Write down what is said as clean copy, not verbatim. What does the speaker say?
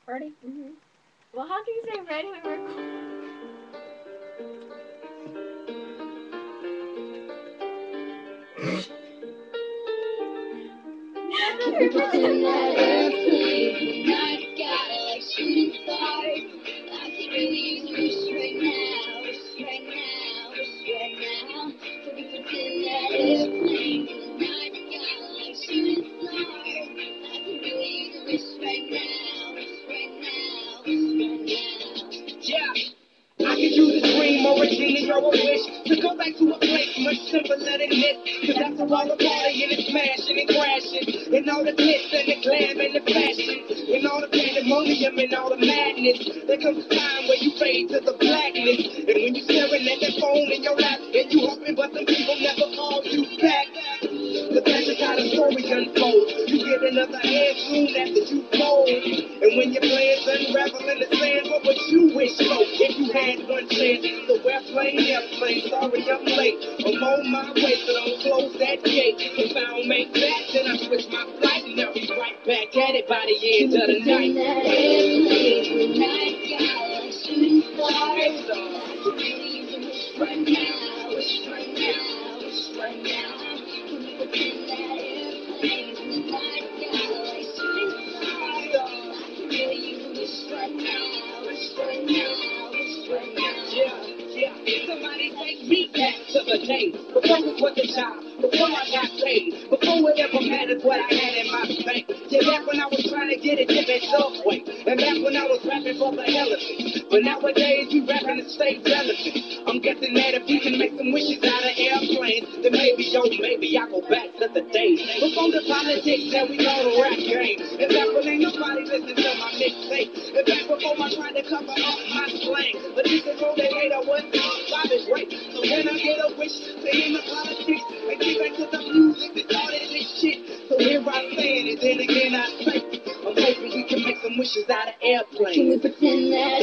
Ready? Mm-hmm. Well, how can you say ready when we're In that airplane, night sky like shooting stars. I could really use a wish right now, wish right now, wish right now. So we pretend that airplane in the night sky like shooting stars. I could really use a wish right now, wish right now, wish right now. Yeah. I could use a dream or a genie or a wish to go back to a place much simpler than this. Cause after all the partying and smashing and crashing, and all the glitz and the glam and the fashion, and all the pandemonium and all the madness, there comes a time where you fade to the blackness. And when you're staring at that phone in your lap, and you hoping but some people never call you back. But that's just how the story unfolds. You get another hand soon after you fold. And when your plans unravel in the sand, what would you wish for if you had one chance? So airplane, airplane, sorry I'm late. I'm on my way, so don't close that gate. If I don't make that, then I switch my flight, and I'll be right back at it by the end of the night. That airplane, the night sky, like shooting stars. Right now, wish right now, wish right now. Can we pretend that airplanes in the night sky like shooting stars? I can really use a wish right now, wish right now, wish right now. Yeah. Somebody take me back to the day before it was a job, before I got paid, before it ever mattered what I had in my bank. Yeah, back when I was trying to get a dip at Subway, and back when I was rapping for the hell of it. But nowadays we rapping to stay relevant. I'm guessing that if we can make some wishes out of airplanes, then maybe, oh, maybe I go back to the days before the politics that we call the rap game. And back when ain't nobody listening to my mixtape. And back before I tried to cover up my slang. But this is all they hate, I wasn't Bobby's right. So when I get a wish to end the politics and get back to the music that started this shit. So here I stand, and then again I say, I'm hoping we can make some wishes out of airplanes. Can we pretend that